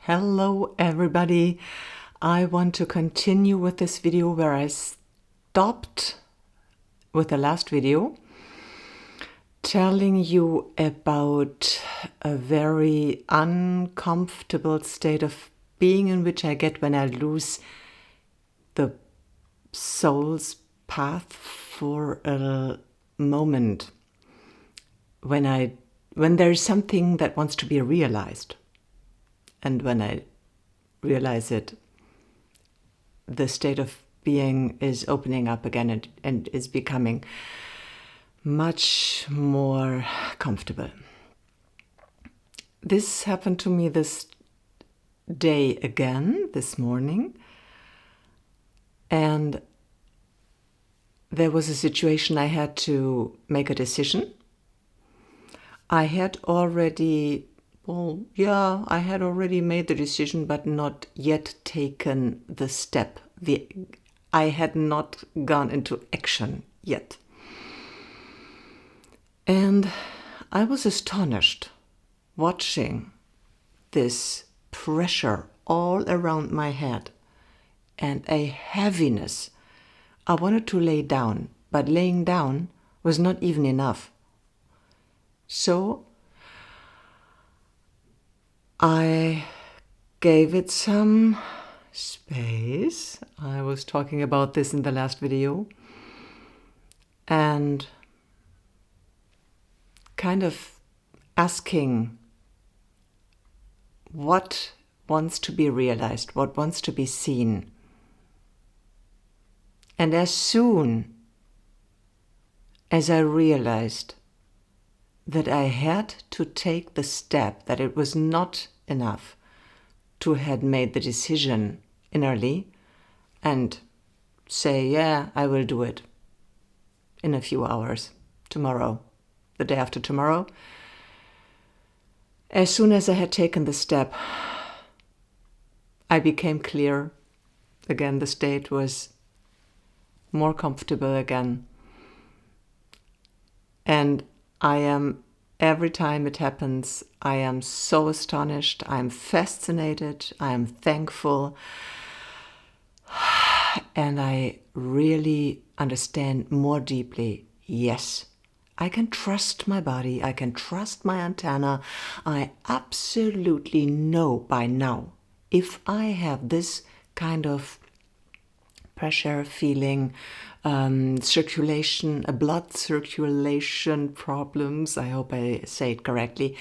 Hello everybody. I want to continue with this video where I stopped with the last video, telling you about a very uncomfortable state of being in which I get when I lose the soul's path for a moment, when there is something that wants to be realized. And when I realize it, the state of being is opening up again and is becoming much more comfortable. This happened to me this day again, this morning. And there was a situation I had to make a decision. I had already made the decision, but not yet taken the step. I had not gone into action yet. And I was astonished watching this pressure all around my head and a heaviness. I wanted to lay down, but laying down was not even enough. So I gave it some space. I was talking about this in the last video. And kind of asking what wants to be realized, what wants to be seen. And as soon as I realized that I had to take the step, that it was not enough to have made the decision innerly and say, yeah, I will do it in a few hours, tomorrow, the day after tomorrow. As soon as I had taken the step, I became clear. Again, the state was more comfortable again. And I am, every time it happens, I am so astonished, I am fascinated, I am thankful, and I really understand more deeply, yes, I can trust my body, I can trust my antenna. I absolutely know by now, if I have this kind of pressure feeling, circulation, blood circulation problems, I hope I say it correctly,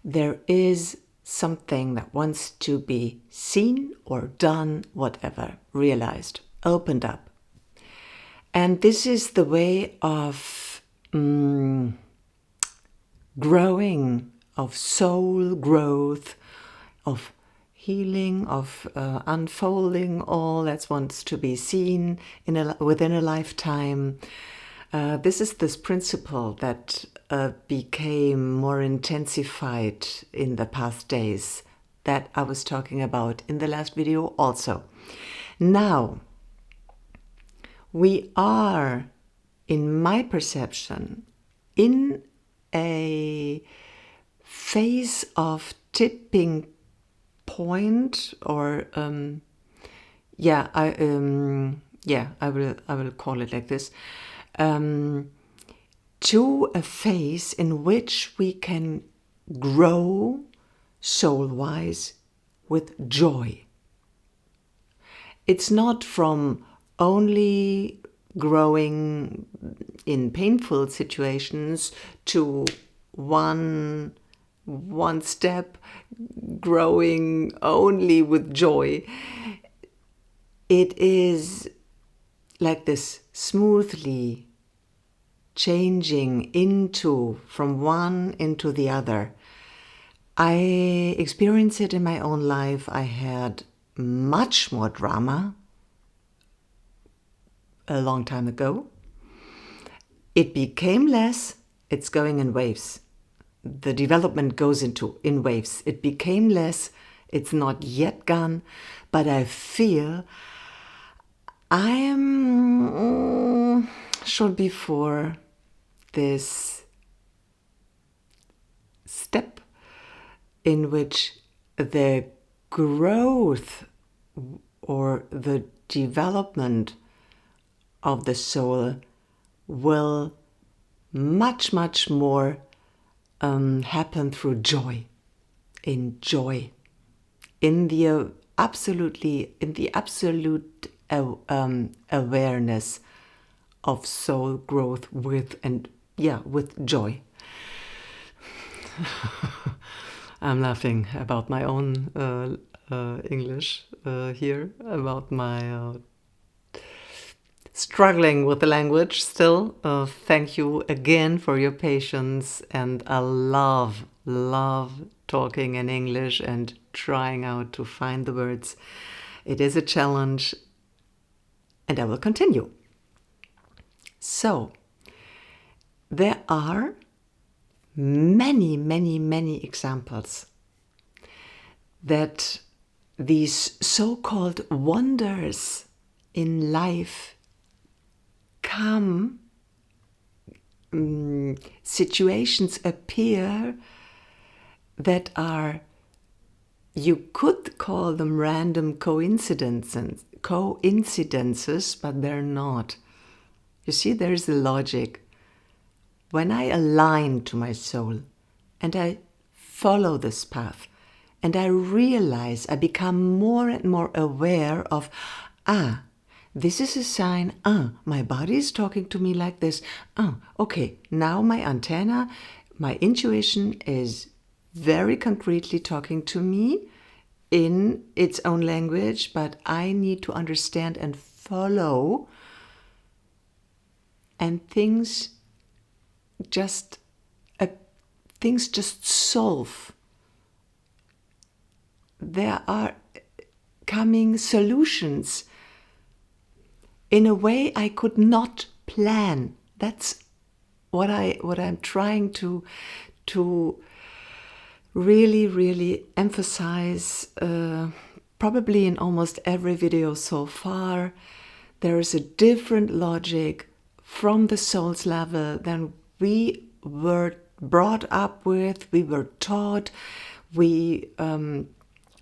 there is something that wants to be seen or done, whatever, realized, opened up. And this is the way of growing, of soul growth, of healing, of unfolding all that wants to be seen within a lifetime. This is this principle that became more intensified in the past days that I was talking about in the last video also. Now, we are, in my perception, in a phase of tipping point, or I will call it like this, to a phase in which we can grow soul-wise with joy. It's not from only growing in painful situations to one step growing only with joy. It is like this, smoothly changing from one into the other. I experienced it in my own life. I had much more drama a long time ago. It became less. It's going in waves. The development goes in waves. It became less. It's not yet gone, but I feel I am should before this step in which the growth or the development of the soul will much, much more happen through joy, in joy, in the absolute awareness of soul growth with joy. I'm laughing about my own English here, about my struggling with the language still. Thank you again for your patience, and I love talking in English and trying out to find the words. It is a challenge, and I will continue. So, there are many examples that these so-called wonders in life come, situations appear that are, you could call them random coincidences, but they're not. You see, there's a logic. When I align to my soul and I follow this path and I realize, I become more and more aware of, this is a sign, my body is talking to me like this. Okay, now my antenna, my intuition is very concretely talking to me in its own language, but I need to understand and follow, and things just solve. There are coming solutions in a way I could not plan. That's what I'm trying to really emphasize, probably in almost every video so far. There is a different logic from the soul's level than we were brought up with, we were taught. We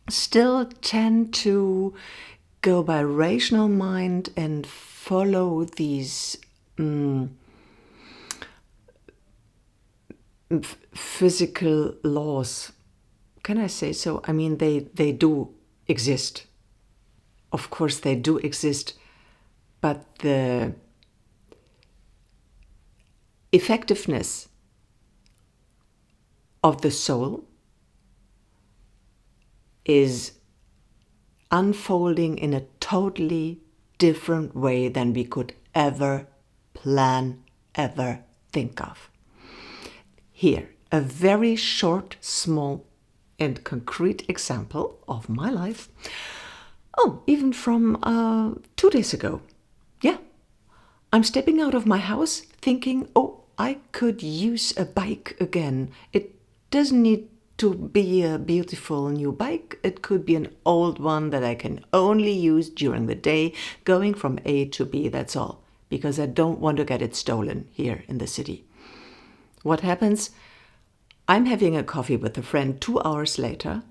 still tend to go by rational mind and follow these physical laws. Can I say so? I mean, they do exist. Of course they do exist, but the effectiveness of the soul is unfolding in a totally different way than we could ever plan, ever think of. Here, a very short, small, and concrete example of my life. Even from 2 days ago. Yeah, I'm stepping out of my house thinking, I could use a bike again. It doesn't need to be a beautiful new bike. It could be an old one that I can only use during the day, going from A to B, that's all. Because I don't want to get it stolen here in the city. What happens? I'm having a coffee with a friend 2 hours later,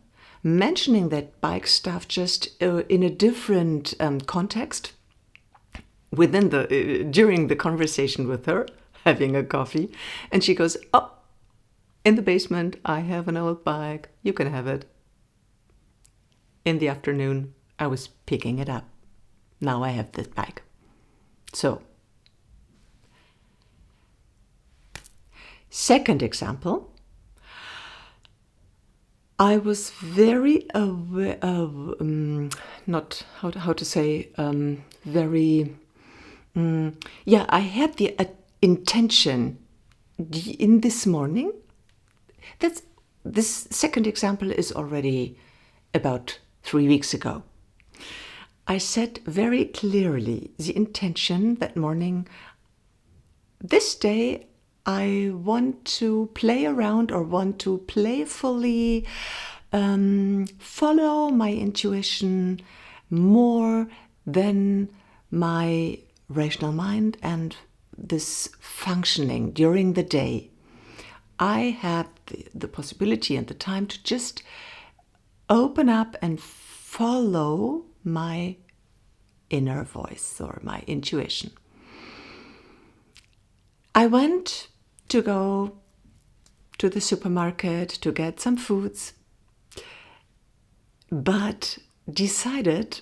mentioning that bike stuff just in a different context, during the conversation with her, having a coffee, and she goes, in the basement, I have an old bike. You can have it. In the afternoon, I was picking it up. Now I have this bike. So, second example, I was very aware of, I had the intention in this morning. This second example is already about 3 weeks ago. I said very clearly the intention that morning. This day I want to play around or want to playfully follow my intuition more than my rational mind and this functioning during the day. I had the possibility and the time to just open up and follow my inner voice or my intuition. I went to go to the supermarket to get some foods, but decided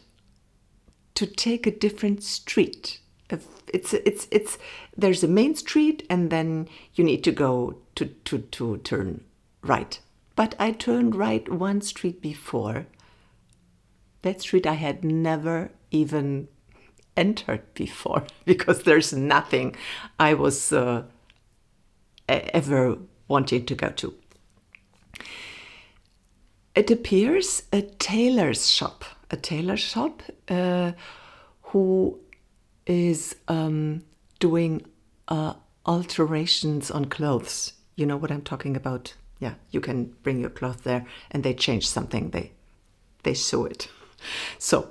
to take a different street. There's a main street and then you need to go to turn right. But I turned right one street before. That street I had never even entered before because there's nothing I was ever wanting to go to. It appears a tailor's shop who is doing alterations on clothes. You know what I'm talking about? Yeah, you can bring your cloth there and they change something. They sew it. So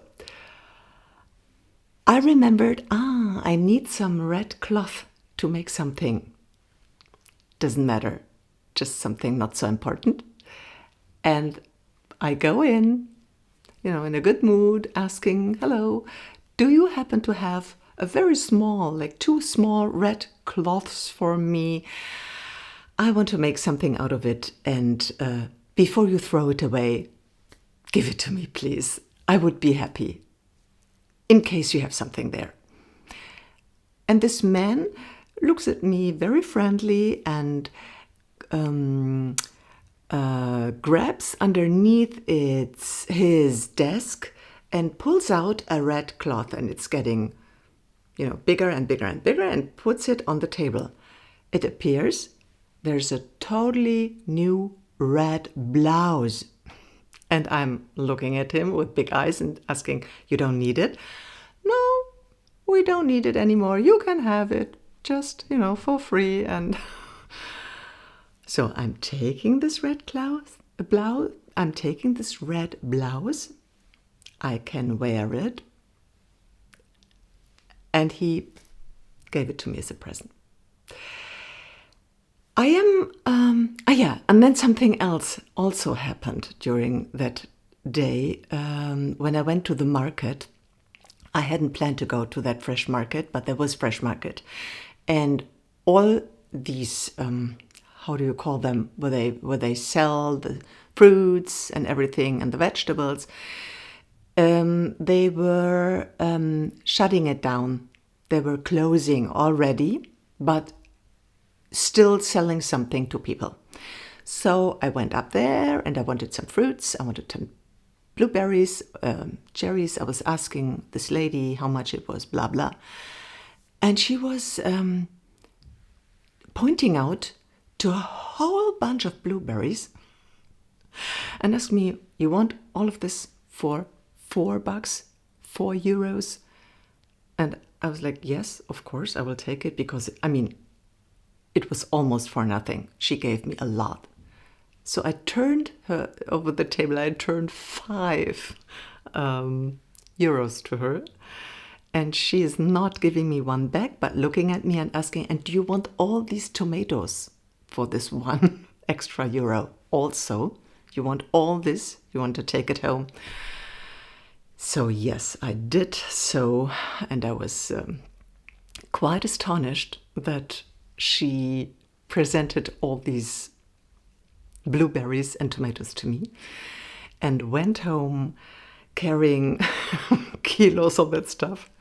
I remembered, I need some red cloth to make something. Doesn't matter, just something not so important. And I go in, in a good mood, asking, hello, do you happen to have a very small, like 2 small red cloths for me? I want to make something out of it, and before you throw it away, give it to me, please. I would be happy, in case you have something there. And this man looks at me very friendly and grabs underneath his desk and pulls out a red cloth, and it's getting, bigger and bigger and bigger, and puts it on the table. It appears there's a totally new red blouse. And I'm looking at him with big eyes and asking, you don't need it? No, we don't need it anymore. You can have it, just, for free. And so I'm taking this red blouse. I'm taking this red blouse. I can wear it. And he gave it to me as a present. And then something else also happened during that day. When I went to the market, I hadn't planned to go to that fresh market, but there was fresh market. And all these, how do you call them, where they sell the fruits and everything and the vegetables, they were shutting it down. They were closing already, but still selling something to people. So I went up there and I wanted some fruits. I wanted some blueberries, cherries. I was asking this lady how much it was, blah, blah. And she was pointing out to a whole bunch of blueberries and asked me, you want all of this for $4, €4? And I was like, yes, of course, I will take it because, it was almost for nothing. She gave me a lot. So I turned her over the table. I turned €5 to her. And she is not giving me one back, but looking at me and asking, and do you want all these tomatoes for this one extra euro also? You want all this? You want to take it home? So yes, I did so. And I was quite astonished that she presented all these blueberries and tomatoes to me and went home carrying kilos of that stuff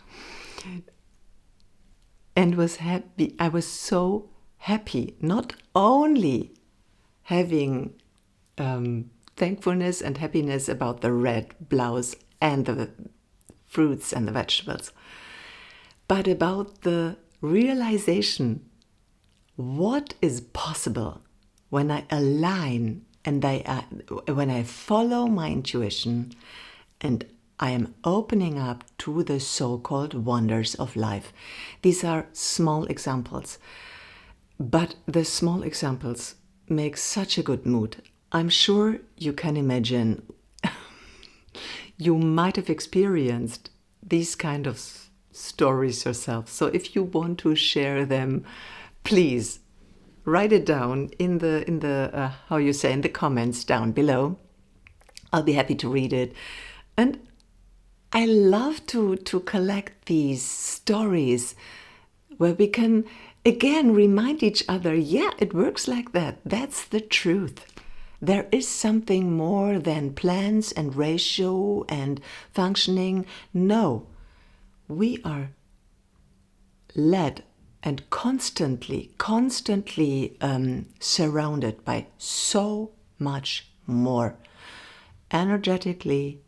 and was happy. I was so happy, not only having thankfulness and happiness about the red blouse and the fruits and the vegetables, but about the realization what is possible when I align and when I follow my intuition and I am opening up to the so-called wonders of life. These are small examples, but the small examples make such a good mood. I'm sure you can imagine you might have experienced these kind of stories yourself. So if you want to share them, please write it down in the in the comments down below. I'll be happy to read it. And I love to collect these stories where we can again remind each other, yeah, it works like that. That's the truth. There is something more than plans and ratio and functioning. No, we are led and constantly surrounded by so much more. Energetically,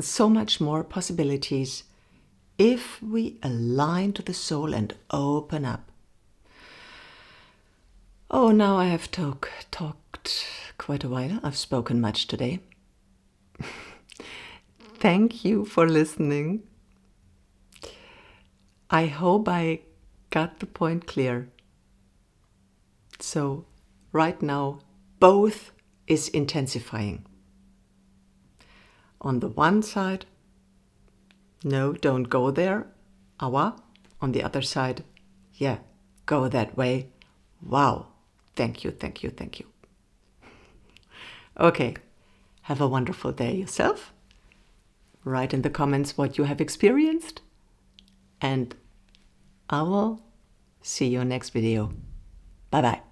so much more possibilities if we align to the soul and open up. Oh, now I have talked quite a while. I've spoken much today. Thank you for listening. I hope I got the point clear. So right now, both is intensifying. On the one side, no, don't go there. Awa. On the other side, yeah, go that way. Wow. Thank you, thank you, thank you. Okay, have a wonderful day yourself. Write in the comments what you have experienced. And I will see you next video. Bye-bye.